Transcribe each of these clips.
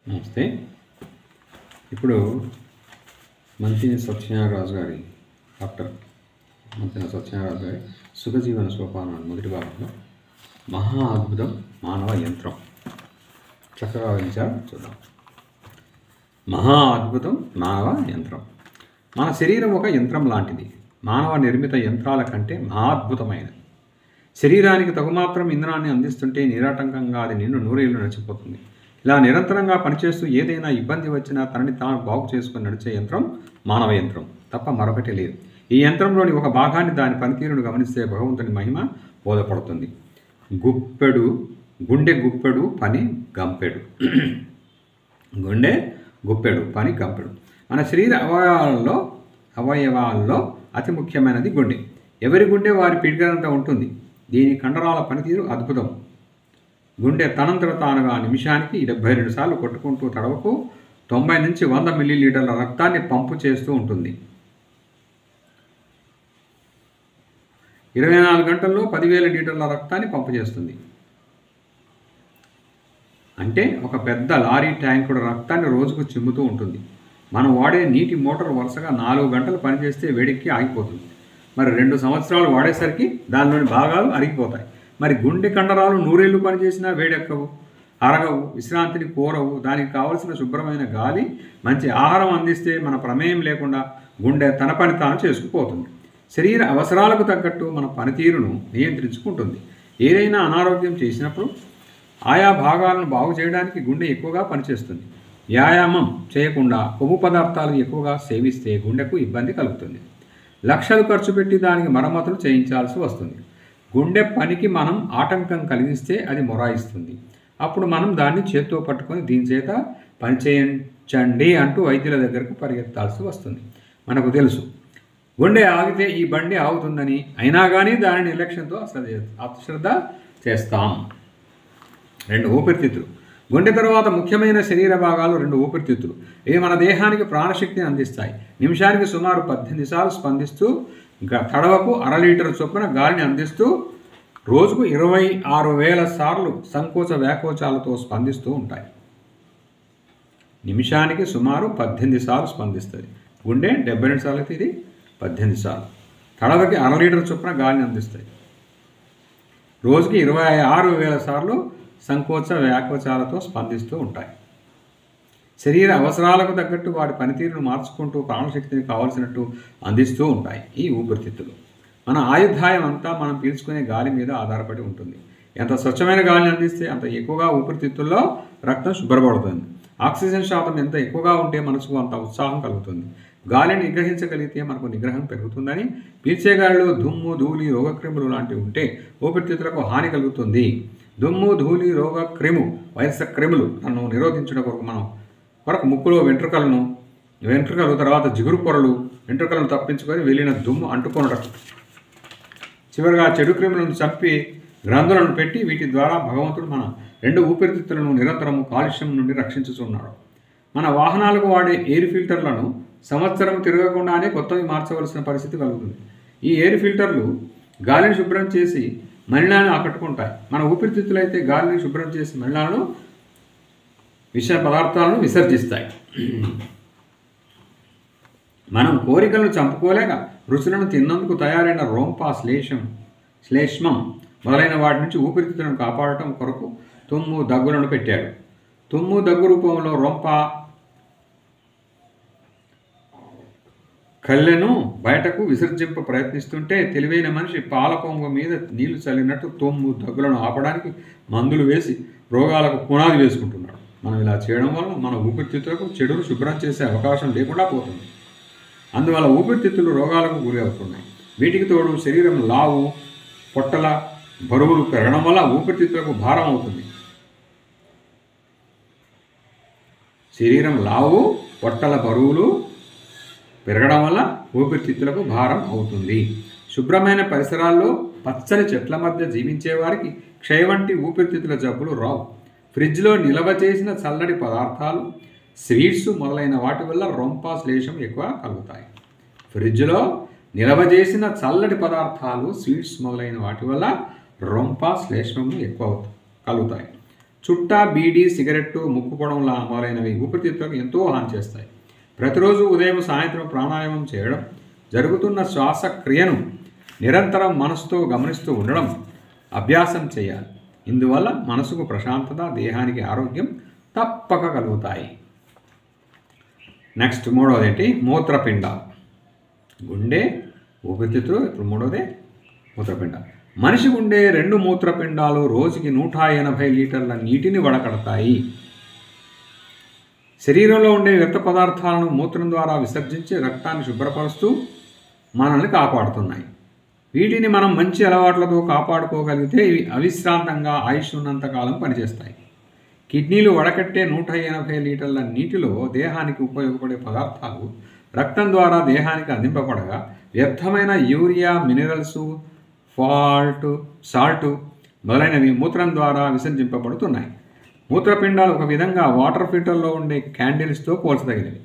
నమస్తే. ఇప్పుడు మంతిని సత్యనారాయణరాజు గారి డాక్టర్ మంతిని సత్యనారాయణరాజు గారి సుఖజీవన సోపానం మొదటి భాగంలో మహా అద్భుతం మానవ యంత్రం చక్కగా విచారం చూద్దాం. మహా అద్భుతం మానవ యంత్రం. మన శరీరం ఒక యంత్రం లాంటిది. మానవ నిర్మిత యంత్రాల కంటే మహాద్భుతమైనది. శరీరానికి తగుమాత్రం ఇంధనాన్ని అందిస్తుంటే నిరాటంకంగా అది నిన్ను నూరేళ్లు నడిచిపోతుంది. ఇలా నిరంతరంగా పనిచేస్తూ ఏదైనా ఇబ్బంది వచ్చినా తనని తాను బాగు చేసుకుని నడిచే యంత్రం మానవ యంత్రం తప్ప మరొకటి లేదు. ఈ యంత్రంలోని ఒక భాగాన్ని దాని పనితీరును గమనిస్తే భగవంతుని మహిమ బోధపడుతుంది. గుండె గుప్పెడు పని గంపెడు. గుండె గుప్పెడు పని గంపెడు. మన శరీర అవయవాల్లో అతి ముఖ్యమైనది గుండె. ఎవరి గుండె వారి పిడికలంత ఉంటుంది. దీని కండరాల పనితీరు అద్భుతం. గుండె తనంతట తానుగా నిమిషానికి 72 సార్లు కొట్టుకుంటూ తడవకు 90 నుంచి 100 మిల్లీలీటర్ల రక్తాన్ని పంపు చేస్తూ ఉంటుంది. 24 గంటల్లో 10,000 లీటర్ల రక్తాన్ని పంపు చేస్తుంది. అంటే ఒక పెద్ద లారీ ట్యాంకుడు రక్తాన్ని రోజుకు చిమ్ముతూ ఉంటుంది. మనం వాడే నీటి మోటార్ వరుసగా 4 గంటలు పనిచేస్తే వేడెక్కి ఆగిపోతుంది. మరి 2 సంవత్సరాలు వాడేసరికి దానిలోని భాగాలు అరిగిపోతాయి. మరి గుండె కండరాలు 100 ఏళ్ళు పనిచేసినా వేడెక్కవు, అరగవు, విశ్రాంతిని కోరవు. దానికి కావలసిన శుభ్రమైన గాలి, మంచి ఆహారం అందిస్తే మన ప్రమేయం లేకుండా గుండె తన పని తాను చేసుకుపోతుంది. శరీర అవసరాలకు తగ్గట్టు మన పనితీరును నియంత్రించుకుంటుంది. ఏదైనా అనారోగ్యం చేసినప్పుడు ఆయా భాగాలను బాగు చేయడానికి గుండె ఎక్కువగా పనిచేస్తుంది. వ్యాయామం చేయకుండా కొవ్వు పదార్థాలు ఎక్కువగా సేవిస్తే గుండెకు ఇబ్బంది కలుగుతుంది. లక్షలు ఖర్చు పెట్టి దానికి మరమ్మతులు చేయించాల్సి వస్తుంది. గుండె పనికి మనం ఆటంకం కలిగిస్తే అది మొరాయిస్తుంది. అప్పుడు మనం దాన్ని చేత్తో పట్టుకొని దీని చేత పని చేయించండి అంటూ వైద్యుల దగ్గరకు పరిగెత్తాల్సి వస్తుంది. మనకు తెలుసు గుండె ఆగితే ఈ బండి ఆగుతుందని, అయినా కానీ దాని నిర్లక్ష్యంతో అశ్రద్ధ చేస్తాం. 2 ఊపిరితిత్తులు. గుండె తర్వాత ముఖ్యమైన శరీర భాగాలు 2 ఊపిరితిత్తులు. ఇవి మన దేహానికి ప్రాణశక్తిని అందిస్తాయి. నిమిషానికి సుమారు 18 సార్లు స్పందిస్తూ తడవకు 1/2 లీటర్ చొప్పున గాలిని అందిస్తూ రోజుకు 26,000 సార్లు సంకోచ వ్యాకోచాలతో స్పందిస్తూ ఉంటాయి. నిమిషానికి సుమారు 18 సార్లు స్పందిస్తుంది. గుండె 72 సార్లు అయితే ఇది 18 సార్లు. తడవకి 1/2 లీటర్ చొప్పున గాలిని అందిస్తాయి. రోజుకి 26,000 సార్లు సంకోచ వ్యాకోచాలతో స్పందిస్తూ ఉంటాయి. శరీర అవసరాలకు తగ్గట్టు వాటి పనితీరును మార్చుకుంటూ ప్రాణశక్తిని కావలసినట్టు అందిస్తూ ఉంటాయి ఈ ఊపిరితిత్తులు. మన ఆయుర్దాయం అంతా మనం పీల్చుకునే గాలి మీద ఆధారపడి ఉంటుంది. ఎంత స్వచ్ఛమైన గాలిని అందిస్తే అంత ఎక్కువగా ఊపిరితిత్తుల్లో రక్తం శుభ్రపడుతుంది. ఆక్సిజన్ శాతం ఎంత ఎక్కువగా ఉంటే మనసుకు అంత ఉత్సాహం కలుగుతుంది. గాలిని నిగ్రహించగలిగితే మనకు నిగ్రహం పెరుగుతుందని, పీల్చే గాలిలో దుమ్ము, ధూళి, రోగక్రిములు లాంటివి ఉంటే ఊపిరితిత్తులకు హాని కలుగుతుంది. దుమ్ము, ధూళి, రోగ క్రిము, వైరస్ క్రిములు నన్ను నిరోధించడం కొరకు ముక్కులో వెంట్రుకలు తర్వాత జిగురు పొరలు, వెంట్రుకలను తప్పించుకొని వెళ్ళిన దుమ్ము అంటుకొనడం, చివరిగా చెడు క్రిములను చంపి గ్రంథులను పెట్టి వీటి ద్వారా భగవంతుడు మన 2 ఊపిరితిత్తులను నిరంతరము కాలుష్యం నుండి రక్షించుతున్నాడు. మన వాహనాలకు వాడే ఎయిర్ ఫిల్టర్లను సంవత్సరం తిరగకుండానే కొత్తవి మార్చవలసిన పరిస్థితి కలుగుతుంది. ఈ ఎయిర్ ఫిల్టర్లు గాలిని శుభ్రం చేసి మలినాలను ఆకట్టుకుంటాయి. మన ఊపిరితిత్తులు అయితే గాలిని శుభ్రం చేసి మలినాలను, విష పదార్థాలను విసర్జిస్తాయి. మనం కోరికలను చంపుకోలేక రుచులను తిన్నందుకు తయారైన రొంప, శ్లేష్మం మొదలైన వాటి నుంచి ఊపిరితిత్తులను కాపాడటం కొరకు తుమ్ము, దగ్గులను పెట్టాడు. తుమ్ము, దగ్గు రూపంలో రొంప కళ్ళెను బయటకు విసర్జింప ప్రయత్నిస్తుంటే తెలివైన మనిషి పాలకొంగ మీద నీళ్లు చల్లినట్టు తుమ్ము, దగ్గులను ఆపడానికి మందులు వేసి రోగాలకు పునాది వేసుకుంటున్నాడు. మనం ఇలా చేయడం వల్ల మన ఊపిరితిత్తులకు చెడును శుభ్రం చేసే అవకాశం లేకుండా పోతుంది. అందువల్ల ఊపిరితిత్తులు రోగాలకు గురి అవుతున్నాయి. వీటికి తోడు శరీరం లావు, పొట్టల బరువులు పెరగడం వల్ల ఊపిరితిత్తులకు భారం అవుతుంది. శరీరం లావు, పొట్టల బరువులు పెరగడం వల్ల ఊపిరితిత్తులకు భారం అవుతుంది. శుభ్రమైన పరిసరాల్లో పచ్చని చెట్ల మధ్య జీవించే వారికి క్షయ వంటి ఊపిరితిత్తుల జబ్బులు రావు. ఫ్రిడ్జ్లో నిల్వ చేసిన చల్లటి పదార్థాలు, స్వీట్స్ మొదలైన వాటి వల్ల రొంప, శ్లేషం ఎక్కువ కలుగుతాయి. ఫ్రిడ్జ్లో నిల్వ చేసిన చల్లటి పదార్థాలు, స్వీట్స్ మొదలైన వాటి వల్ల రొంప, శ్లేష్మము ఎక్కువ కలుగుతాయి. చుట్టా, బీడీ, సిగరెట్టు, ముక్కు పొడంలా మొదలైనవి ఊపిరితిత్తులకు ఎంతో హాని చేస్తాయి. ప్రతిరోజు ఉదయం సాయంత్రం ప్రాణాయామం చేయడం, జరుగుతున్న శ్వాసక్రియను నిరంతరం మనసుతో గమనిస్తూ ఉండడం అభ్యాసం చేయాలి. ఇందువల్ల మనసుకు ప్రశాంతత, దేహానికి ఆరోగ్యం తప్పక కలుగుతాయి. నెక్స్ట్ మూడవది ఏంటి? మూత్రపిండాలు. గుండె, ఊపిరితిత్తులు. ఇప్పుడు మూడవదే మూత్రపిండ. మనిషికి ఉండే 2 మూత్రపిండాలు రోజుకి 180 లీటర్ల నీటిని వడకడతాయి. శరీరంలో ఉండే వ్యర్థ పదార్థాలను మూత్రం ద్వారా విసర్జించి రక్తాన్ని శుభ్రపరుస్తూ మనల్ని కాపాడుతున్నాయి. వీటిని మనం మంచి అలవాట్లతో కాపాడుకోగలిగితే ఇవి అవిశ్రాంతంగా ఆయుష్ ఉన్నంతకాలం పనిచేస్తాయి. కిడ్నీలు వడకట్టే 180 లీటర్ల నీటిలో దేహానికి ఉపయోగపడే పదార్థాలు రక్తం ద్వారా దేహానికి అందింపబడగా వ్యర్థమైన యూరియా, మినరల్స్, సాల్ట్ మొదలైనవి మూత్రం ద్వారా విసర్జింపబడుతున్నాయి. మూత్రపిండాలు ఒక విధంగా వాటర్ ఫిల్టర్లో ఉండే క్యాండిల్స్తో పోల్చదగినవి.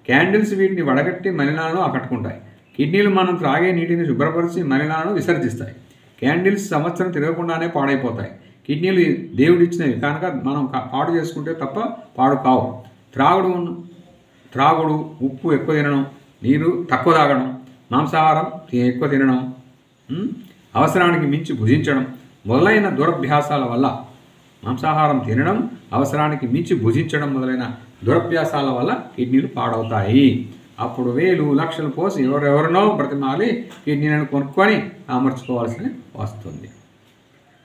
క్యాండిల్స్ వీటిని వడగట్టి మలినాలను ఆకట్టుకుంటాయి. కిడ్నీలు మనం త్రాగే నీటిని శుభ్రపరిచి మలినాలను విసర్జిస్తాయి. క్యాండిల్స్ సంవత్సరం తిరగకుండానే పాడైపోతాయి. కిడ్నీలు దేవుడిచ్చినవి కనుక మనం పాడు చేసుకుంటే తప్ప పాడు కావు. త్రాగుడు, ఉప్పు ఎక్కువ తినడం, నీరు తక్కువ తాగడం, మాంసాహారం ఎక్కువ తినడం, అవసరానికి మించి భుజించడం మొదలైన దురభ్యాసాల వల్ల, మాంసాహారం తినడం, అవసరానికి మించి భుజించడం మొదలైన దురభ్యాసాల వల్ల కిడ్నీలు పాడవుతాయి. అప్పుడు వేలు లక్షలు పోసి ఎవరెవరినో బ్రతిమాలి కిడ్నీలను కొనుక్కొని అమర్చుకోవాల్సి వస్తుంది.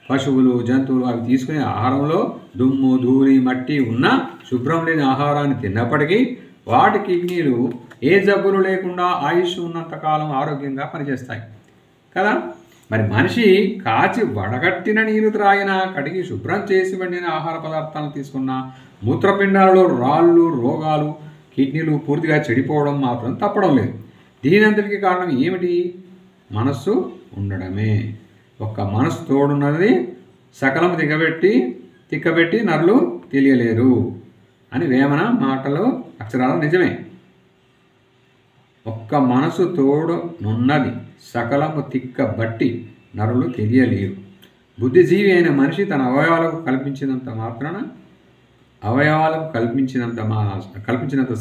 పశువులు, జంతువులు అవి తీసుకునే ఆహారంలో దుమ్ము, ధూళి, మట్టి ఉన్న శుభ్రం లేని ఆహారాన్ని తిన్నప్పటికీ వాటి కిడ్నీలు ఏ జబ్బులు లేకుండా ఆయుష్ ఉన్నంతకాలం ఆరోగ్యంగా పనిచేస్తాయి కదా. మరి మనిషి కాచి వడగట్టిన నీరు త్రాగినా, కడిగి శుభ్రం చేసి వండిన ఆహార పదార్థాలను తీసుకున్న మూత్రపిండాలలో రాళ్ళు, రోగాలు, కిడ్నీలు పూర్తిగా చెడిపోవడం మాత్రం తప్పడం లేదు. దీనంతటికీ కారణం ఏమిటి? మనస్సు ఉండడమే. ఒక్క మనసు తోడున్నది సకలం తిక్కబెట్టి నరులు తెలియలేరు అని వేమన మాటలో అక్షరాలు నిజమే. ఒక్క మనసు తోడునున్నది సకలము తిక్కబట్టి నరులు తెలియలేరు. బుద్ధిజీవి అయిన మనిషి తన అవయవాలకు కల్పించినంత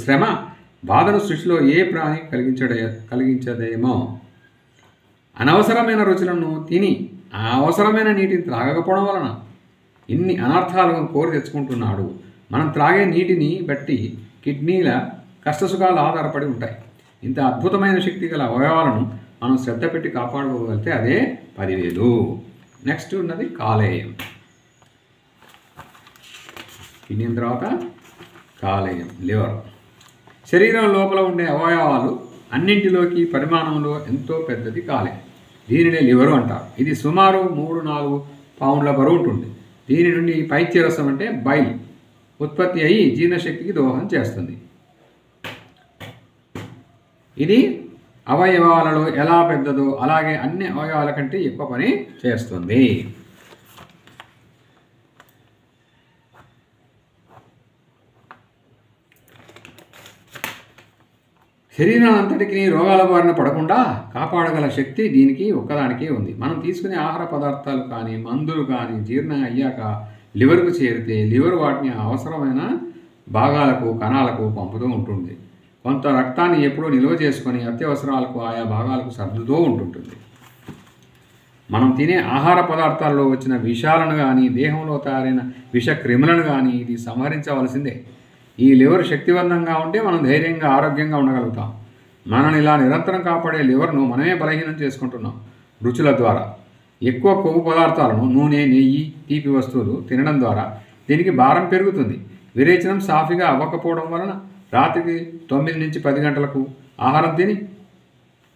శ్రమ, బాధను సృష్టిలో ఏ ప్రాణి కలిగించదేమో. అనవసరమైన రుచులను తిని అవసరమైన నీటిని త్రాగకపోవడం వలన ఇన్ని అనర్థాలను కోరి తెచ్చుకుంటున్నాడు. మనం త్రాగే నీటిని బట్టి కిడ్నీల కష్టసుఖాలు ఆధారపడి ఉంటాయి. ఇంత అద్భుతమైన శక్తి గల అవయవాలను మనం శ్రద్ధ పెట్టి కాపాడుకోగలిగితే అదే 10,000. నెక్స్ట్ ఉన్నది కాలేయం. కిడ్నీ తర్వాత కాలేయం, లివర్. శరీరం లోపల ఉండే అవయవాలు అన్నింటిలోకి పరిమాణంలో ఎంతో పెద్దది కాలేయం. దీనినే లివరు అంటారు. ఇది సుమారు 3-4 పౌండ్ల బరువు ఉంటుంది. దీని నుండి పైత్యరసం అంటే బైల్ ఉత్పత్తి అయ్యి జీర్ణశక్తికి దోహదం చేస్తుంది. ఇది అవయవాలలో ఎలా పెద్దదో అలాగే అన్ని అవయవాల కంటే ఎక్కువ పని చేస్తుంది. శరీరం అంతటికి రోగాల బారిన పడకుండా కాపాడగల శక్తి దీనికి ఒక్కదానికే ఉంది. మనం తీసుకునే ఆహార పదార్థాలు కానీ, మందులు కానీ జీర్ణం అయ్యాక లివర్కు చేరితే లివర్ వాటిని అవసరమైన భాగాలకు, కణాలకు పంపుతూ ఉంటుంది. కొంత రక్తాన్ని ఎప్పుడూ నిల్వ చేసుకొని అత్యవసరాలకు ఆయా భాగాలకు సర్దుతూ ఉంటుంటుంది. మనం తినే ఆహార పదార్థాల్లో వచ్చిన విషాలను కానీ, దేహంలో తయారైన విషక్రిములను కానీ ఇది సంహరించవలసిందే. ఈ లివర్ శక్తివంతంగా ఉంటే మనం ధైర్యంగా, ఆరోగ్యంగా ఉండగలుగుతాం. మనల్ని ఇలా నిరంతరం కాపాడే లివర్ను మనమే బలహీనం చేసుకుంటున్నాం రుచుల ద్వారా. ఎక్కువ కొవ్వు పదార్థాలను, నూనె, నెయ్యి, తీపి వస్తువులు తినడం ద్వారా దీనికి భారం పెరుగుతుంది. విరేచనం సాఫీగా అవ్వకపోవడం వలన రాత్రికి 9 నుంచి 10 గంటలకు ఆహారం తిని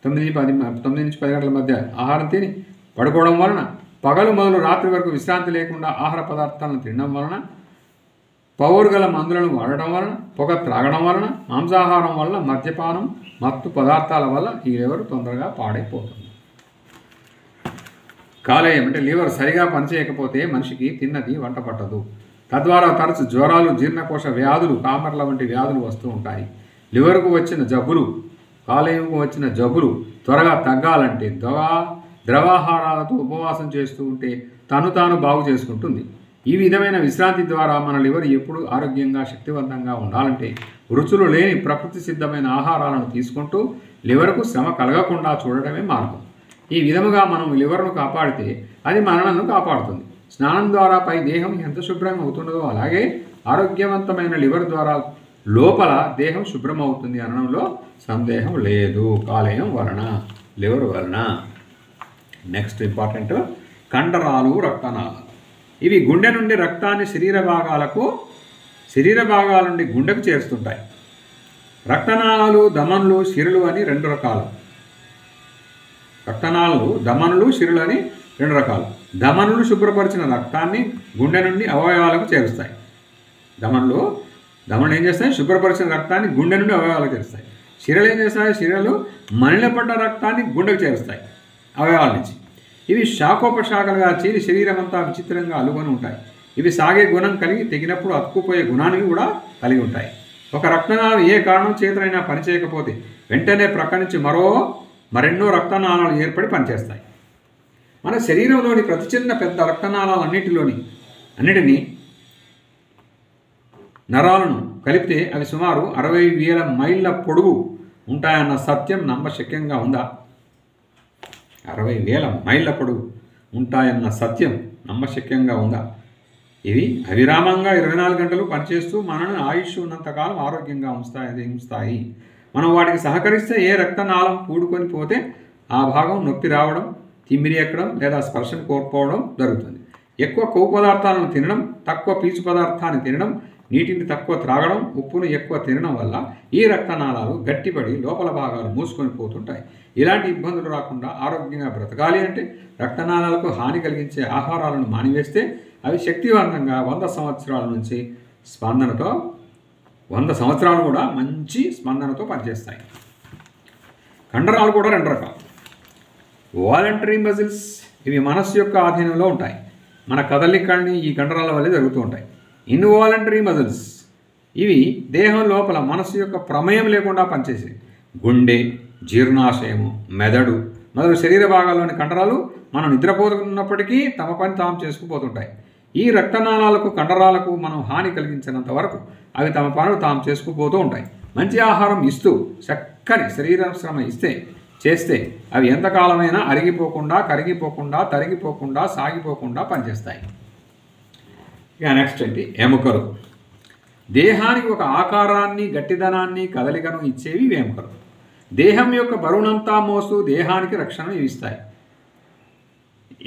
9 నుంచి 10 గంటల మధ్య ఆహారం తిని పడుకోవడం వలన, పగలు మొదలు రాత్రి వరకు విశ్రాంతి లేకుండా ఆహార పదార్థాలను తినడం వలన, పవర్ గల మందులను వాడటం వలన, పొగ త్రాగడం వలన, మాంసాహారం వల్ల, మద్యపానం, మత్తు పదార్థాల వల్ల ఈ లివర్ తొందరగా పాడైపోతుంది. కాలేయం అంటే లివర్ సరిగా పనిచేయకపోతే మనిషికి తిన్నది వంట పట్టదు. తద్వారా తరచు జ్వరాలు, జీర్ణకోశ వ్యాధులు, కామర్ల వంటి వ్యాధులు వస్తూ ఉంటాయి. లివర్కు వచ్చిన జబ్బులు, కాలేయంకు వచ్చిన జబ్బులు త్వరగా తగ్గాలంటే ద్రవాహారాలతో ఉపవాసం చేస్తూ ఉంటే తాను బాగు చేసుకుంటుంది. ఈ విధమైన విశ్రాంతి ద్వారా మన లివర్ ఎప్పుడు ఆరోగ్యంగా శక్తివంతంగా ఉండాలంటే రుచులు లేని ప్రకృతి సిద్ధమైన ఆహారాలను తీసుకుంటూ లివర్కు శ్రమ కలగకుండా చూడటమే మార్గం. ఈ విధముగా మనం లివర్ను కాపాడితే అది మనలను కాపాడుతుంది. స్నానం ద్వారా పై దేహం ఎంత శుభ్రంగా అవుతున్నదో అలాగే ఆరోగ్యవంతమైన లివర్ ద్వారా లోపల దేహం శుభ్రమవుతుంది అనడంలో సందేహం లేదు. కాలేయం వలన, లివర్ వలన. నెక్స్ట్ ఇంపార్టెంట్, కండరాలు, రక్తనాళాలు. ఇవి గుండె నుండి రక్తాన్ని శరీర భాగాల నుండి గుండెకు చేరుస్తుంటాయి. రక్తనాళాలు, ధమనులు, సిరులు అని రెండు రకాలు. రక్తనాళాలు, ధమనులు, సిరులు అని రెండు రకాలు. ధమనులు శుభ్రపరిచిన రక్తాన్ని గుండె నుండి అవయవాలకు చేరుస్తాయి. ధమనులు ఏం చేస్తాయి? శుభ్రపరిచిన రక్తాన్ని గుండె నుండి అవయవాలకు చేరుస్తాయి. సిరలు ఏం చేస్తాయి? సిరలు మలినపడ్డ రక్తాన్ని గుండెకు చేరుస్తాయి అవయవాల నుంచి. ఇవి శాఖోపశాఖలుగా చేరి శరీరం అంతా విచిత్రంగా అలుకొని ఉంటాయి. ఇవి సాగే గుణం కలిగి తెగినప్పుడు అతుక్కుపోయే గుణాన్ని కూడా కలిగి ఉంటాయి. ఒక రక్తనాళం ఏ కారణం చేతనైనా పనిచేయకపోతే వెంటనే ప్రక్క నుంచి మరెన్నో రక్తనాళాలు ఏర్పడి పనిచేస్తాయి. మన శరీరంలోని ప్రతి చిన్న పెద్ద రక్తనాళాలన్నిటిని నరాలను కలిపితే అవి సుమారు 60,000 మైళ్ళ పొడుగు ఉంటాయన్న సత్యం నమ్మశక్యంగా ఉందా? 60,000 మైళ్ళ పొడుగు ఉంటాయన్న సత్యం నమ్మశక్యంగా ఉందా? ఇవి అవిరామంగా 24 గంటలు పనిచేస్తూ మనల్ని ఆయుష్ ఉన్నంతకాలం ఆరోగ్యంగా ఉంచుతాయి. మనం వాటికి సహకరిస్తే ఏ రక్తనాళం పూడుకొని పోతే ఆ భాగం నొప్పి రావడం, తిమ్మిరి ఎక్కడం లేదా స్పర్శను కోల్పోవడం జరుగుతుంది. ఎక్కువ కొవ్వు పదార్థాలను తినడం, తక్కువ పీచు పదార్థాన్ని తినడం, నీటిని తక్కువ త్రాగడం, ఉప్పును ఎక్కువ తినడం వల్ల ఈ రక్తనాళాలు గట్టిపడి లోపల భాగాలు మూసుకొని పోతుంటాయి. ఇలాంటి ఇబ్బందులు రాకుండా ఆరోగ్యంగా బ్రతకాలి అంటే రక్తనాళాలకు హాని కలిగించే ఆహారాలను మానివేస్తే అవి శక్తివంతంగా 100 సంవత్సరాల నుంచి 100 సంవత్సరాలు కూడా మంచి స్పందనతో పనిచేస్తాయి. కండరాలు కూడా రెండు రకాలు. వాలంటరీ మజిల్స్, ఇవి మనస్సు యొక్క ఆధీనంలో ఉంటాయి. మన కదలికల్ని ఈ కండరాల వల్లే జరుగుతూ ఉంటాయి. ఇన్వాలంటరీ మజిల్స్, ఇవి దేహం లోపల మనస్సు యొక్క ప్రమేయం లేకుండా పనిచేసే గుండె, జీర్ణాశయము, మెదడు మొదలు శరీర భాగాల్లోని కండరాలు మనం నిద్రపోతున్నప్పటికీ తమ పని తాము చేసుకుపోతుంటాయి. ఈ రక్తనాళాలకు, కండరాలకు మనం హాని కలిగించినంత వరకు అవి తమ పనులు తాము చేసుకుపోతూ ఉంటాయి. మంచి ఆహారం ఇస్తూ చక్కని శరీర శ్రమ చేస్తే అవి ఎంతకాలమైనా అరిగిపోకుండా, కరిగిపోకుండా, తరిగిపోకుండా, సాగిపోకుండా పనిచేస్తాయి. ఇక నెక్స్ట్ ఏంటి? ఎముకలు. దేహానికి ఒక ఆకారాన్ని, గట్టిదనాన్ని, కదలికను ఇచ్చేవి ఎముకలు. దేహం యొక్క బరువునంతా మోస్తూ దేహానికి రక్షణ ఇస్తాయి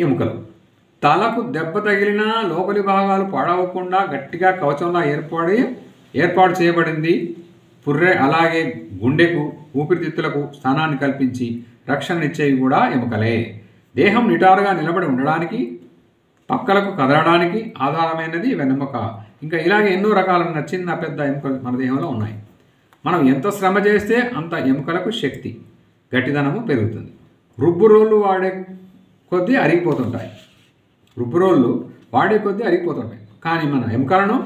ఎముకలు. తలకు దెబ్బ తగిలినా లోపలి భాగాలు పాడవకుండా గట్టిగా కవచంలా ఏర్పాటు చేయబడింది పుర్రె. అలాగే గుండెకు, ఊపిరితిత్తులకు స్థానాన్ని కల్పించి రక్షణనిచ్చేవి కూడా ఎముకలే. దేహం నిటారుగా నిలబడి ఉండడానికి, పక్కలకు కదలడానికి ఆధారమైనది వెన్నెముక. ఇంకా ఇలాగే ఎన్నో రకాలైన చిన్న పెద్ద ఎముకలు మన దేహంలో ఉన్నాయి. మనం ఎంత శ్రమ చేస్తే అంత ఎముకలకు శక్తి, గట్టిదనము పెరుగుతుంది. రుబ్బు రోళ్ళు వాడే కొద్దీ అరిగిపోతుంటాయి. కానీ మన ఎముకలను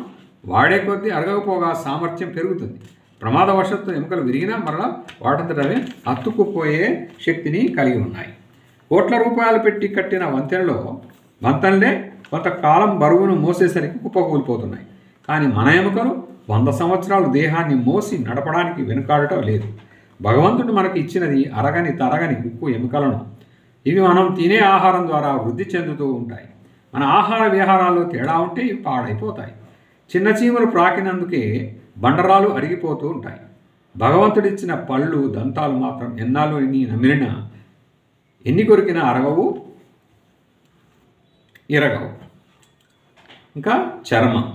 వాడే కొద్దీ అరగకపోగా సామర్థ్యం పెరుగుతుంది. ప్రమాదవశత్తు ఎముకలు విరిగినా మరలా వాటంతటవే అతుక్కుపోయే శక్తిని కలిగి ఉన్నాయి. కోట్ల రూపాయలు పెట్టి కట్టిన వంతెనలే కొంతకాలం బరువును మోసేసరికి కుప్పకూలిపోతున్నాయి. కానీ మన ఎముకలు 100 సంవత్సరాలు దేహాన్ని మోసి నడపడానికి వెనుకాడటం లేదు. భగవంతుడు మనకి ఇచ్చినది తరగని ఉక్కు ఎముకలను. ఇవి మనం తినే ఆహారం ద్వారా వృద్ధి చెందుతూ ఉంటాయి. మన ఆహార విహారాల్లో తేడా ఉంటే ఇవి పాడైపోతాయి. చిన్న చీమలు ప్రాకినందుకే బండరాలు అరిగిపోతూ ఉంటాయి. భగవంతుడిచ్చిన పళ్ళు, దంతాలు మాత్రం ఎన్నాళ్ళు ఎన్ని కొరికినా ఇరగవు. ఇంకా చర్మం.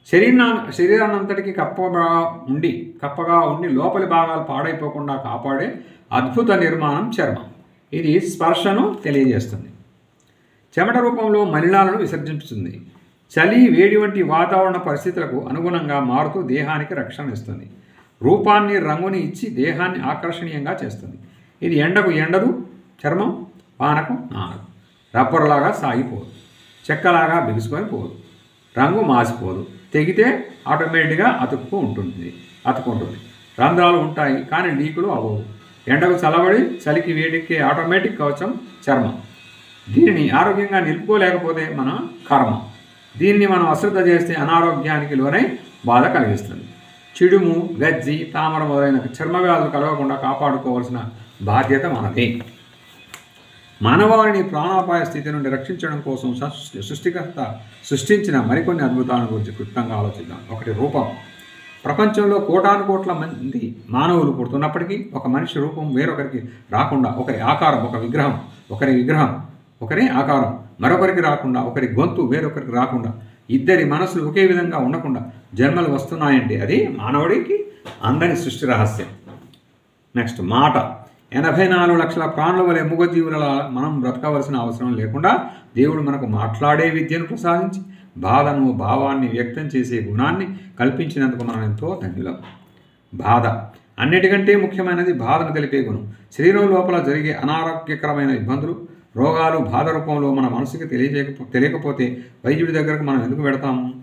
శరీరాన్నంతటికి కప్పగా ఉండి లోపలి భాగాలు పాడైపోకుండా కాపాడే అద్భుత నిర్మాణం చర్మం. ఇది స్పర్శను తెలియజేస్తుంది. చెమట రూపంలో మలినాలను విసర్జించుతుంది. చలి, వేడి వంటి వాతావరణ పరిస్థితులకు అనుగుణంగా మారుతూ దేహానికి రక్షణ ఇస్తుంది. రూపాన్ని, రంగుని ఇచ్చి దేహాన్ని ఆకర్షణీయంగా చేస్తుంది. ఇది ఎండకు ఎండదు, చర్మం వానకు నానదు. రబ్బర్లాగా సాగిపోదు, చెక్కలాగా బిగుసుకొని పోదు, రంగు మాసిపోదు, తెగితే ఆటోమేటిక్గా అతుక్కుంటుంది. రంధ్రాలు ఉంటాయి కానీ లీకులు అవ్వవు. ఎండకు చల్లబడి చలికి వేడికే ఆటోమేటిక్ కవచం చర్మం. దీనిని ఆరోగ్యంగా నిలుపుకోలేకపోతే మన కర్మ. దీన్ని మనం అశ్రద్ధ చేస్తే అనారోగ్యానికి లోనై బాధ కలిగిస్తుంది. చిడుము, గజ్జి, తామర మొదలైన చర్మ వ్యాధులు కలగకుండా కాపాడుకోవాల్సిన బాధ్యత మనది. మానవాళిని ప్రాణాపాయ స్థితి నుండి రక్షించడం కోసం సృష్టికర్త సృష్టించిన మరికొన్ని అద్భుతాల గురించి క్లుప్తంగా ఆలోచిద్దాం. ఒకటి, రూపం. ప్రపంచంలో కోటాను కోట్ల మంది మానవులు పుడుతున్నప్పటికీ ఒక మనిషి రూపం వేరొకరికి రాకుండా, ఒకరి ఆకారం ఒకరి ఆకారం మరొకరికి రాకుండా, ఒకరి గొంతు వేరొకరికి రాకుండా, ఇద్దరి మనసులు ఒకే విధంగా ఉండకుండా జన్మలు వస్తున్నాయంటే అది మానవుడికి అందని సృష్టి రహస్యం. నెక్స్ట్, మాట. 84 లక్షల ప్రాణుల వలె మూగజీవుల మనం బ్రతకవలసిన అవసరం లేకుండా దేవుడు మనకు మాట్లాడే విద్యను ప్రసాదించి బాధను, భావాన్ని వ్యక్తం చేసే గుణాన్ని కల్పించినందుకు మనం ఎంతో ధన్యులం. బాధ. అన్నిటికంటే ముఖ్యమైనది బాధను తెలిపే గుణం. శరీరం లోపల జరిగే అనారోగ్యకరమైన ఇబ్బందులు, రోగాలు బాధ రూపంలో మన మనసుకి తెలియకపోతే వైద్యుడి దగ్గరకు మనం ఎందుకు పెడతాము?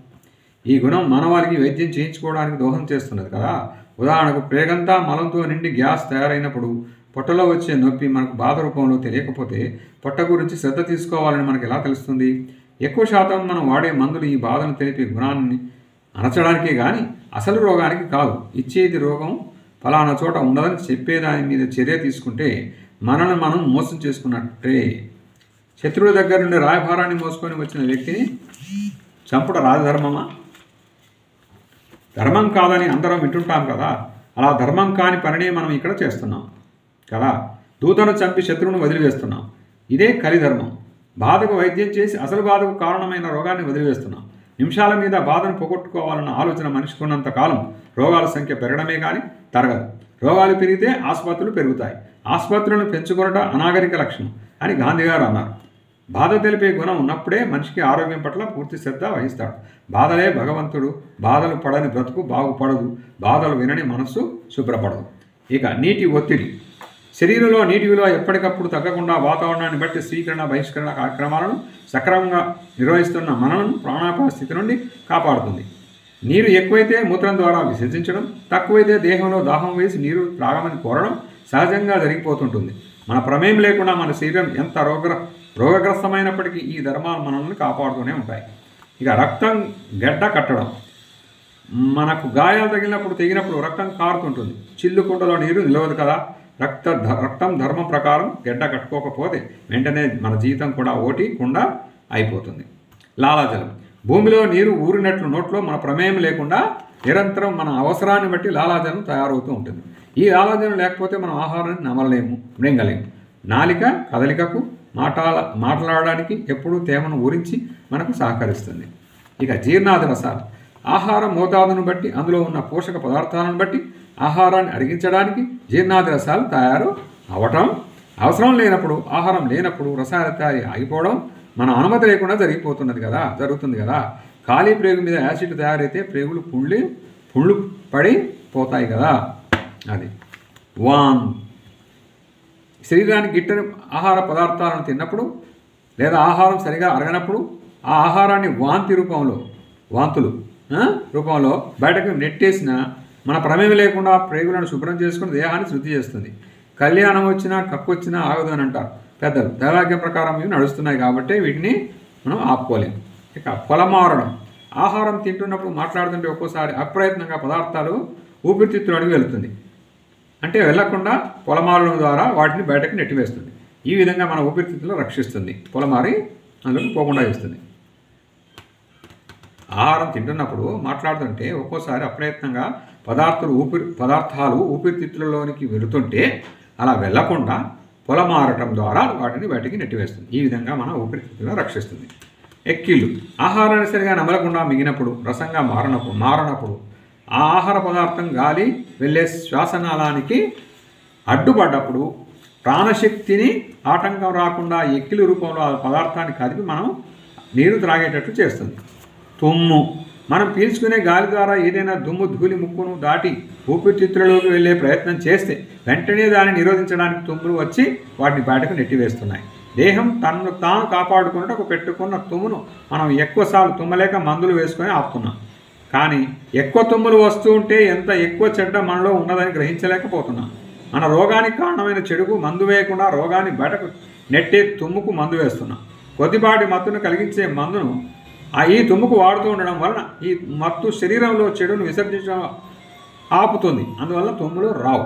ఈ గుణం మానవాళికి వైద్యం చేయించుకోవడానికి దోహదం చేస్తున్నది కదా. ఉదాహరణకు, ప్రేగంతా మలంతో నిండి గ్యాస్ తయారైనప్పుడు పొట్టలో వచ్చే నొప్పి మనకు బాధ రూపంలో తెలియకపోతే పొట్ట గురించి శ్రద్ధ తీసుకోవాలని మనకు ఎలా తెలుస్తుంది? ఎక్కువ శాతం మనం వాడే మందులు ఈ బాధను తెలిపే గుణాన్ని అణచడానికే కానీ అసలు రోగానికి కాదు. ఇచ్చేది రోగం ఫలానా చోట ఉండదని చెప్పేదాని మీద చర్య తీసుకుంటే మనల్ని మనం మోసం చేసుకున్నట్టే. శత్రువుల దగ్గర నుండి రాయభారాన్ని మోసుకొని వచ్చిన వ్యక్తిని చంపుట రాజధర్మమా? ధర్మం కాదని అందరం వింటుంటాం కదా. అలా ధర్మం కాని పనినే మనం ఇక్కడ చేస్తున్నాం కదా. దూతను చంపి శత్రువును వదిలివేస్తున్నాం. ఇదే కలిధర్మం. బాధకు వైద్యం చేసి అసలు బాధకు కారణమైన రోగాన్ని వదిలివేస్తున్నాం. నిమిషాల మీద బాధను పోగొట్టుకోవాలన్న ఆలోచన మనిషికి ఉన్నంత కాలం రోగాల సంఖ్య పెరగడమే కానీ తరగదు. రోగాలు పెరిగితే ఆసుపత్రులు పెరుగుతాయి. ఆసుపత్రులను పెంచుకొనట అనాగరిక లక్షణం అని గాంధీ గారు అన్నారు. బాధ తెలిపే గుణం ఉన్నప్పుడే మనిషికి ఆరోగ్యం పట్ల పూర్తి శ్రద్ధ వహిస్తాడు. బాధలే భగవంతుడు. బాధలు పడని బ్రతుకు బాగుపడదు. బాధలు వినని మనస్సు శుభ్రపడదు. ఇక, నీటి ఒత్తిడి. శరీరంలో నీటి విలువ ఎప్పటికప్పుడు తగ్గకుండా వాతావరణాన్ని బట్టి స్వీకరణ, బహిష్కరణ కార్యక్రమాలను సక్రమంగా నిర్వహిస్తున్న మనలను ప్రాణాపాయ స్థితి నుండి కాపాడుతుంది. నీరు ఎక్కువైతే మూత్రం ద్వారా విసర్జించడం, తక్కువైతే దేహంలో దాహం వేసి నీరు త్రాగమని కోరడం సహజంగా జరిగిపోతుంటుంది. మన ప్రమేయం లేకుండా మన శరీరం ఎంత రోగగ్రస్తమైనప్పటికీ ఈ ధర్మాలు మనల్ని కాపాడుతూనే ఉంటాయి. ఇక, రక్తం గడ్డ కట్టడం. మనకు గాయాలు తెగినప్పుడు రక్తం కారుతుంటుంది. చిల్లు కుండలో నీరు నిలవదు కదా. రక్తం ధర్మం ప్రకారం గడ్డ కట్టుకోకపోతే వెంటనే మన జీవితం కూడా ఓటి కుండ అయిపోతుంది. లాలాజలం. భూమిలో నీరు ఊరినట్లు నోట్లో మన ప్రమేయం లేకుండా నిరంతరం మన అవసరాన్ని బట్టి లాలాజలం తయారవుతూ ఉంటుంది. ఈ లాలాజలం లేకపోతే మనం ఆహారాన్ని నమలలేము, మృంగలేము. నాలిక కదలికకు, మాట్లాడడానికి ఎప్పుడూ తేమను ఊరించి మనకు సహకరిస్తుంది. ఇక, జీర్ణాది రసాలు. ఆహారం మోతాదును బట్టి, అందులో ఉన్న పోషక పదార్థాలను బట్టి ఆహారాన్ని అరిగించడానికి జీర్ణాది రసాలు తయారు అవటం, అవసరం లేనప్పుడు, ఆహారం లేనప్పుడు రసాయన తయారీ ఆగిపోవడం మన అనుమతి లేకుండా జరుగుతుంది కదా. ఖాళీ ప్రేగు మీద యాసిడ్ తయారైతే ప్రేగులు పుళ్ళు పడి పోతాయి కదా. అది శరీరానికి గిట్టని ఆహార పదార్థాలను తిన్నప్పుడు లేదా ఆహారం సరిగా అరగనప్పుడు ఆ ఆహారాన్ని వాంతులు రూపంలో బయటకు నెట్టేసిన మన ప్రమేయం లేకుండా ప్రేగులను శుభ్రం చేసుకుని దేహాన్ని శుద్ధి చేస్తుంది. కళ్యాణం వచ్చినా కక్కు వచ్చినా ఆగదు అని అంటారు పెద్దలు. దైవాజ్ఞం ప్రకారం ఇవి నడుస్తున్నాయి కాబట్టి వీటిని మనం ఆపుకోలేము. ఇక, పొలమారడం. ఆహారం తింటున్నప్పుడు మాట్లాడుతుంటే ఒక్కోసారి అప్రయత్నంగా పదార్థాలు ఊపిరితిత్తులోకి వెళుతుంది. అంటే వెళ్లకుండా పొలమారడం ద్వారా వాటిని బయటకు నెట్టివేస్తుంది. ఈ విధంగా మన ఊపిరితిత్తులు రక్షిస్తుంది. పొలమారి అందులోకి పోకుండా చేస్తుంది. ఆహారం తింటున్నప్పుడు మాట్లాడుతుంటే ఒక్కోసారి అప్రయత్నంగా పదార్థాలు ఊపిరితిత్తులలోనికి వెళుతుంటే అలా వెళ్లకుండా పొలమారటం ద్వారా వాటిని బయటికి నెట్టివేస్తుంది. ఈ విధంగా మన ఊపిరితిత్తులను రక్షిస్తుంది. ఎక్కిళ్ళు. ఆహారాన్ని సరిగా నమలకుండా మిగినప్పుడు, రసంగా మారనప్పుడు ఆ ఆహార పదార్థం గాలి వెళ్ళే శ్వాసనాళానికి అడ్డుపడ్డప్పుడు ప్రాణశక్తిని ఆటంకం రాకుండా ఎక్కిలి రూపంలో ఆ పదార్థాన్ని కదిపి మనం నీరు త్రాగేటట్లు చేస్తుంది. తుమ్ము. మనం పీల్చుకునే గాలి ద్వారా ఏదైనా దుమ్ము ధూళి ముక్కును దాటి ఊపిరితిత్తులలోకి వెళ్ళే ప్రయత్నం చేస్తే వెంటనే దాన్ని నిరోధించడానికి తుమ్ములు వచ్చి వాటిని బయటకు నెట్టివేస్తున్నాయి. దేహం తనను తాను కాపాడుకున్నట్టు పెట్టుకున్న తుమ్మును మనం ఎక్కువసార్లు తుమ్మలేక మందులు వేసుకొని ఆపుతున్నాం. కానీ ఎక్కువ తుమ్ములు వస్తూ ఉంటే ఎంత ఎక్కువ చెడ్డ మనలో ఉన్నదని గ్రహించలేకపోతున్నాం. మన రోగానికి కారణమైన చెడుకు మందు వేయకుండా రోగాన్ని బయటకు నెట్టే తుమ్ముకు మందు వేస్తున్నాం. కొద్దిపాటి మత్తును కలిగించే మందును ఈ తుమ్ముకు వాడుతూ ఉండడం వలన ఈ మత్తు శరీరంలో చెడును విసర్జించడం ఆపుతుంది, అందువల్ల తుమ్ములు రావు.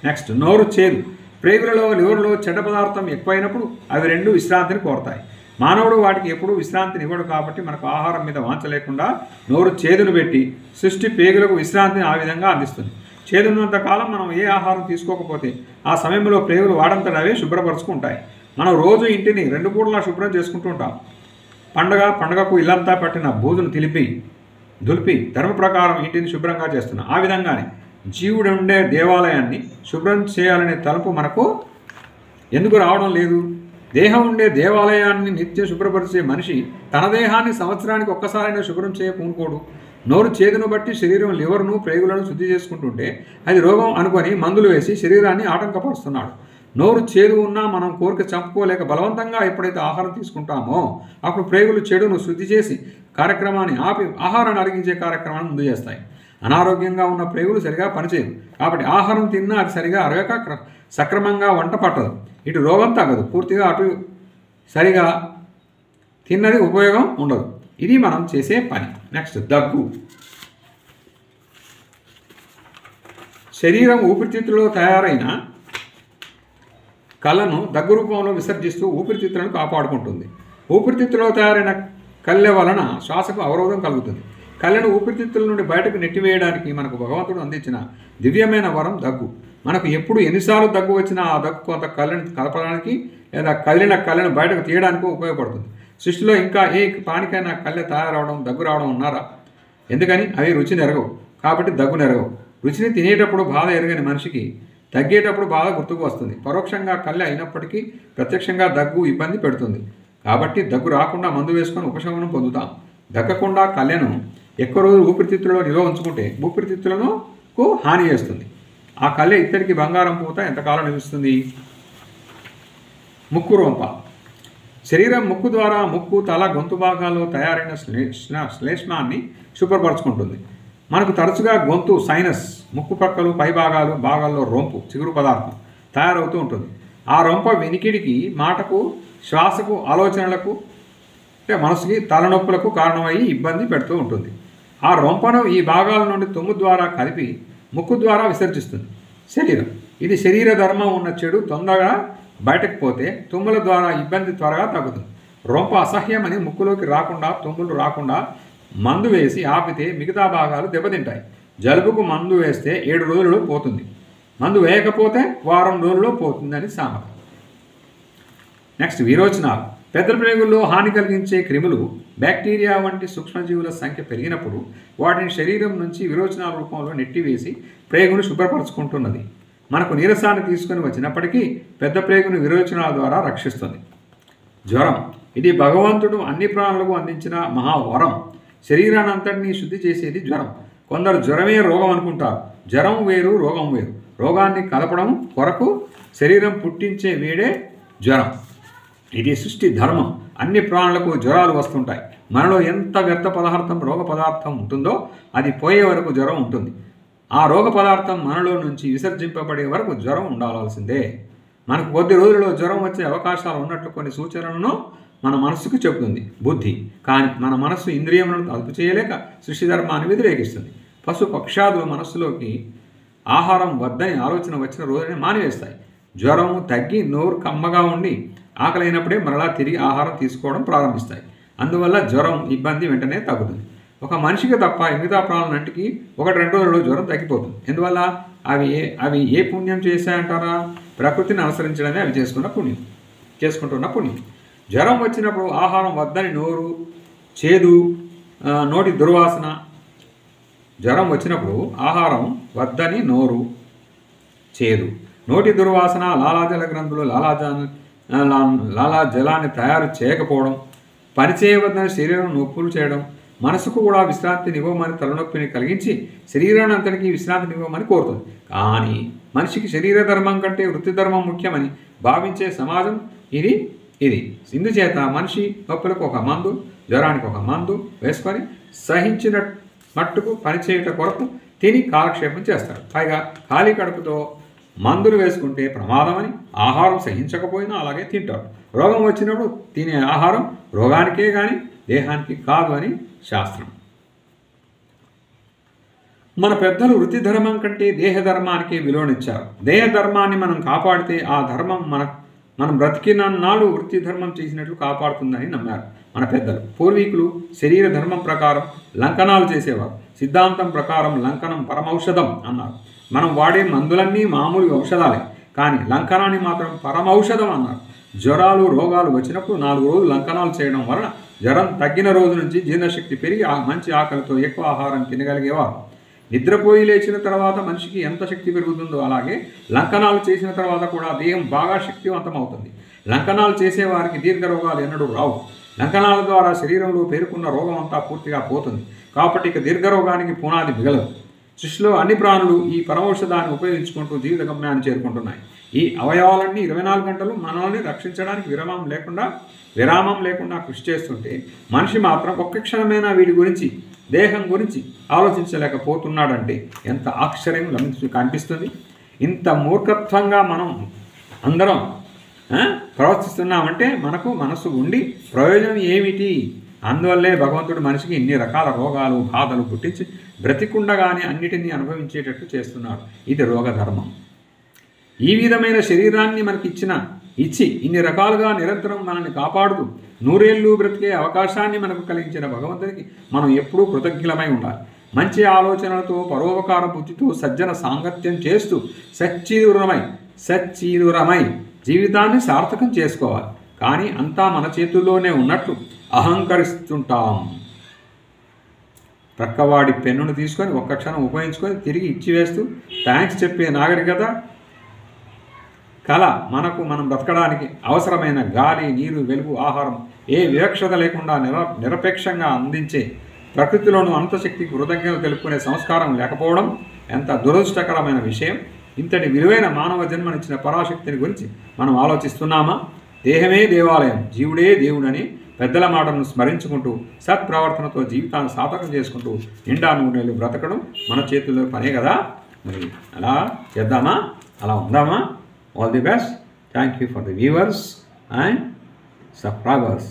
నెక్స్ట్, నోరు చేదు. ప్రేగులలో లివర్లో చెడ్డ పదార్థం ఎక్కువైనప్పుడు అవి రెండు విశ్రాంతిని కోరతాయి. మానవుడు వాటికి ఎప్పుడూ విశ్రాంతిని ఇవ్వడు కాబట్టి మనకు ఆహారం మీద వాంఛ లేకుండా నోరు చేదును పెట్టి సృష్టి పేగులకు విశ్రాంతిని ఆ విధంగా అందిస్తుంది. చేదున్నంతకాలం మనం ఏ ఆహారం తీసుకోకపోతే ఆ సమయంలో ప్రేగులు వాడంతట అవే శుభ్రపరుచుకుంటాయి. మనం రోజు ఇంటిని 2 పూటలా శుభ్రం చేసుకుంటూ ఉంటాం. పండగకు ఇల్లంతా పట్టిన బూజును దులిపి ధర్మ ప్రకారం ఇంటిని శుభ్రంగా చేస్తున్నాం. ఆ విధంగానే జీవుడు ఉండే దేవాలయాన్ని శుభ్రం చేయాలనే తలుపు మనకు ఎందుకు రావడం లేదు? దేహం ఉండే దేవాలయాన్ని నిత్యం శుభ్రపరిచే మనిషి తన దేహాన్ని సంవత్సరానికి ఒక్కసారైనా శుభ్రం పూనుకోడు. నోరు చేదును బట్టి శరీరం లివర్ను ప్రేగులను శుద్ధి చేసుకుంటుంటే అది రోగం అనుకొని మందులు వేసి శరీరాన్ని ఆటంకపరుస్తున్నాడు. నోరు చేదు ఉన్నా మనం కోరిక చంపుకోలేక బలవంతంగా ఎప్పుడైతే ఆహారం తీసుకుంటామో అప్పుడు ప్రేగులు చెడును శుద్ధి చేసి కార్యక్రమాన్ని ఆపి ఆహారాన్ని అరిగించే కార్యక్రమాన్ని ముందు చేస్తాయి. అనారోగ్యంగా ఉన్న ప్రేగులు సరిగా పనిచేయదు కాబట్టి ఆహారం తిన్నా అది సరిగా అరగక సక్రమంగా వంట పట్టదు. ఇటు రోగం తగ్గదు, పూర్తిగా అటు సరిగా తిన్నది ఉపయోగం ఉండదు. ఇది మనం చేసే పని. నెక్స్ట్, దగ్గు. శరీరం ఊపిరితిత్తులలో తయారైన కళ్ళను దగ్గు రూపంలో విసర్జిస్తూ ఊపిరితిత్తులను కాపాడుకుంటుంది. ఊపిరితిత్తులో తయారైన కళ్ళె వలన శ్వాసకు అవరోధం కలుగుతుంది. కళ్ళను ఊపిరితిత్తుల నుండి బయటకు నెట్టివేయడానికి మనకు భగవంతుడు అందించిన దివ్యమైన వరం దగ్గు. మనకు ఎన్నిసార్లు దగ్గు వచ్చినా ఆ దగ్గు కొంత కళ్ళని కలపడానికి లేదా కళ్ళను బయటకు తీయడానికి ఉపయోగపడుతుంది. సృష్టిలో ఇంకా ఏ ప్రాణికైనా కళ్ళె తయారవడం దగ్గు రావడం ఉన్నారా? ఎందుకని? అవి రుచిని ఎరగవు కాబట్టి దగ్గును ఎరగవు. రుచిని తినేటప్పుడు బాధ ఎరగని మనిషికి తగ్గేటప్పుడు బాధ గుర్తుకు వస్తుంది. పరోక్షంగా కళ్ళె అయినప్పటికీ ప్రత్యక్షంగా దగ్గు ఇబ్బంది పెడుతుంది. కాబట్టి దగ్గు రాకుండా మందు వేసుకొని ఉపశమనం పొందుతాం. దగ్గకుండా కళ్ళెను ఎక్కువ రోజులు ఊపిరితిత్తులలో నిల్వ ఉంచుకుంటే ఊపిరితిత్తులకు హాని చేస్తుంది. ఆ కళ్ళె ఇద్దరికి బంగారం పూత ఎంతకాలం నిలుస్తుంది? ముక్కు రొంప. శరీరం ముక్కు ద్వారా ముక్కు, తల, గొంతు భాగాల్లో తయారైన శ్లేష్మాన్ని శుభ్రపరచుకుంటుంది. మనకు తరచుగా గొంతు, సైనస్, ముక్కు పక్కలు, పై భాగాల్లో రొంపు, చిగురు పదార్థం తయారవుతూ ఉంటుంది. ఆ రొంప వినికిడికి, మాటకు, శ్వాసకు, ఆలోచనలకు మనసుకి, తలనొప్పులకు కారణమయ్యి ఇబ్బంది పెడుతూ ఉంటుంది. ఆ రొంపను ఈ భాగాల నుండి తుమ్ము ద్వారా కలిపి ముక్కు ద్వారా విసర్జిస్తుంది శరీరం. ఇది శరీర ధర్మం ఉన్న చెడు తొందరగా బయటకు పోతే తుమ్ముల ద్వారా ఇబ్బంది త్వరగా తగ్గుతుంది. రొంప అసహ్యమని ముక్కులోకి రాకుండా, తుమ్ములు రాకుండా మందు వేసి ఆపితే మిగతా భాగాలు దెబ్బతింటాయి. జలుబుకు మందు వేస్తే 7 రోజుల్లో పోతుంది. మందు వేయకపోతే వారం రోజుల్లో పోతుందని సామెత. నెక్స్ట్, విరోచనాలు. పెద్ద ప్రేగుల్లో హాని కలిగించే క్రిములు, బ్యాక్టీరియా వంటి సూక్ష్మజీవుల సంఖ్య పెరిగినప్పుడు వాటిని శరీరం నుంచి విరోచనాల రూపంలో నెట్టివేసి ప్రేగును శుభ్రపరచుకుంటున్నది. మనకు నీరసాన్ని తీసుకొని వచ్చినప్పటికీ పెద్ద ప్రేగును విరోచనాల ద్వారా రక్షిస్తుంది. జ్వరం. ఇది భగవంతుడు అన్ని ప్రాణులకు అందించిన మహావరం. శరీరాన్ని అంతటినీ శుద్ధి చేసేది జ్వరం. కొందరు జ్వరమే రోగం అనుకుంటారు. జ్వరం వేరు, రోగం వేరు. రోగాన్ని కలపడం కొరకు శరీరం పుట్టించే వేడే జ్వరం. ఇది సృష్టి ధర్మం. అన్ని ప్రాణులకు జ్వరాలు వస్తుంటాయి. మనలో ఎంత వ్యర్థ పదార్థం, రోగ పదార్థం ఉంటుందో అది పోయే వరకు జ్వరం ఉంటుంది. ఆ రోగ పదార్థం మనలో నుంచి విసర్జింపబడే వరకు జ్వరం ఉండాల్సిందే. మనకు కొద్ది రోజుల్లో జ్వరం వచ్చే అవకాశాలు ఉన్నట్లు కొన్ని సూచనలను మన మనస్సుకు చెబుతుంది బుద్ధి. కానీ మన మనస్సు ఇంద్రియములను అదుపు చేయలేక సృష్టి ధర్మాన్ని వ్యతిరేకిస్తుంది. పశు పక్షాదులు మనస్సులోకి ఆహారం వద్దని ఆలోచన వచ్చిన రోజునే మానివేస్తాయి. జ్వరం తగ్గి నోరు కమ్మగా ఉండి ఆకలైనప్పుడే మరలా తిరిగి ఆహారం తీసుకోవడం ప్రారంభిస్తాయి. అందువల్ల జ్వరం ఇబ్బంది వెంటనే తగ్గుతుంది. ఒక మనిషికి తప్ప మిగతా ప్రాణులంటికి 1-2 రోజుల్లో జ్వరం తగ్గిపోతుంది. ఎందువల్ల? అవి ఏ పుణ్యం చేశాయంటారా? ప్రకృతిని అనుసరించడమే అవి చేసుకుంటున్న పుణ్యం. జ్వరం వచ్చినప్పుడు ఆహారం వద్దని నోరు చేదు, నోటి దుర్వాసన. జ్వరం వచ్చినప్పుడు ఆహారం వద్దని నోరు చేదు, నోటి దుర్వాసన, లాలాజల గ్రంథులు లాలాజలాన్ని తయారు చేయకపోవడం, పనిచేయవద్దని శరీరం నొప్పులు చేయడం, మనసుకు కూడా విశ్రాంతినివ్వమని తలనొప్పిని కలిగించి శరీరాన్ని అంతటికీ విశ్రాంతినివ్వమని కోరుతుంది. కానీ మనిషికి శరీర ధర్మం కంటే వృత్తి ధర్మం ముఖ్యమని భావించే సమాజం ఇది. ఇందుచేత మనిషి నొప్పులకు ఒక మందు, జ్వరానికి ఒక మందు వేసుకొని సహించిన మట్టుకు పనిచేయట కొరకు తిని కాలక్షేపం చేస్తాడు. పైగా ఖాళీ కడుపుతో మందులు వేసుకుంటే ప్రమాదమని ఆహారం సహించకపోయినా అలాగే తింటాడు. రోగం వచ్చినప్పుడు తినే ఆహారం రోగానికే కానీ దేహానికి కాదు అని శాస్త్రం. మన పెద్దలు వృత్తి ధర్మం కంటే దేహధర్మానికి విలువనిచ్చారు. దేహధర్మాన్ని మనం కాపాడితే ఆ ధర్మం మనం బ్రతికినన్నాళ్ళు వృత్తి ధర్మం చేసినట్లు కాపాడుతుందని నమ్మారు మన పెద్దలు. పూర్వీకులు శరీర ధర్మం ప్రకారం లంకనాలు చేసేవారు. సిద్ధాంతం ప్రకారం లంకనం పరమౌషధం అన్నారు. మనం వాడే మందులన్నీ మామూలు ఔషధాలే, కానీ లంకనాన్ని మాత్రం పరమౌషధం అన్నారు. జ్వరాలు రోగాలు వచ్చినప్పుడు 4 రోజులు లంకనాలు చేయడం వలన జ్వరం తగ్గిన రోజు నుంచి జీర్ణశక్తి పెరిగి మంచి ఆకలితో ఎక్కువ ఆహారం తినగలిగేవారు. నిద్రపోయి లేచిన తర్వాత మనిషికి ఎంత శక్తి పెరుగుతుందో అలాగే లంకనాలు చేసిన తర్వాత కూడా దేహం బాగా శక్తివంతం అవుతుంది. లంకనాలు చేసేవారికి దీర్ఘ రోగాలు ఎన్నడూ రావు. లంకనాల ద్వారా శరీరంలో పేరుకున్న రోగం అంతా పూర్తిగా పోతుంది. కాబట్టి ఇక దీర్ఘరోగానికి పునాది మిగలదు. సృష్టిలో అన్ని ప్రాణులు ఈ పరమౌషధాన్ని ఉపయోగించుకుంటూ జీవిత గమ్యాన్ని చేరుకుంటున్నాయి. ఈ అవయవాలన్నీ 24 గంటలు మనల్ని రక్షించడానికి విరామం లేకుండా కృషి చేస్తుంటే మనిషి మాత్రం ఒక్క క్షణమైనా వీటి గురించి, దేహం గురించి ఆలోచించలేకపోతున్నాడంటే ఎంత ఆశ్చర్యం కనిపిస్తుంది. ఇంత మూర్ఖత్వంగా మనం అందరం ప్రవర్తిస్తున్నామంటే మనకు మనసు ఉండి ప్రయోజనం ఏమిటి? అందువల్లే భగవంతుడు మనిషికి ఇన్ని రకాల రోగాలు బాధలు పుట్టించి బ్రతికుండగానే అన్నిటినీ అనుభవించేటట్టు చేస్తున్నాడు. ఇది రోగధర్మం. ఈ విధమైన శరీరాన్ని మనకి ఇచ్చి ఇన్ని రకాలుగా నిరంతరం మనల్ని కాపాడుతూ 100 ఏళ్ళు బ్రతికే అవకాశాన్ని మనకు కలిగించిన భగవంతునికి మనం ఎప్పుడూ కృతజ్ఞులమై ఉండాలి. మంచి ఆలోచనలతో పరోపకార బుద్ధితో సజ్జన సాంగత్యం చేస్తూ సచ్చీదురమై జీవితాన్ని సార్థకం చేసుకోవాలి. కానీ అంతా మన చేతుల్లోనే ఉన్నట్లు అహంకరిస్తుంటాం. ప్రక్కవాడి పెన్నును తీసుకొని ఒక్క క్షణం ఉపయోగించుకొని తిరిగి ఇచ్చివేస్తూ థ్యాంక్స్ చెప్పే నాగరికత కళ మనం బ్రతకడానికి అవసరమైన గాలి, నీరు, వెలుగు, ఆహారం ఏ వివక్షత లేకుండా నిరపేక్షంగా అందించే ప్రకృతిలోనూ అంతశక్తికి కృతజ్ఞతలు తెలుపుకునే సంస్కారం లేకపోవడం ఎంత దురదృష్టకరమైన విషయం. ఇంతటి విలువైన మానవ జన్మనిచ్చిన పరాశక్తిని గురించి మనం ఆలోచిస్తున్నామా? దేహమే దేవాలయం, జీవుడే దేవుడని పెద్దల మాటలను స్మరించుకుంటూ సత్ప్రవర్తనతో జీవితాన్ని సార్థకం చేసుకుంటూ నిండా 100 ఏళ్ళు బ్రతకడం మన చేతుల్లో పనే కదా. మరి అలా చేద్దామా? అలా ఉందామా? All the best. Thank you for the viewers and subscribers.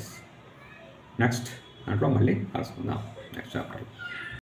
Next దాంట్లో మళ్ళీ కలుసుకుందాం నెక్స్ట్ చాప్టర్.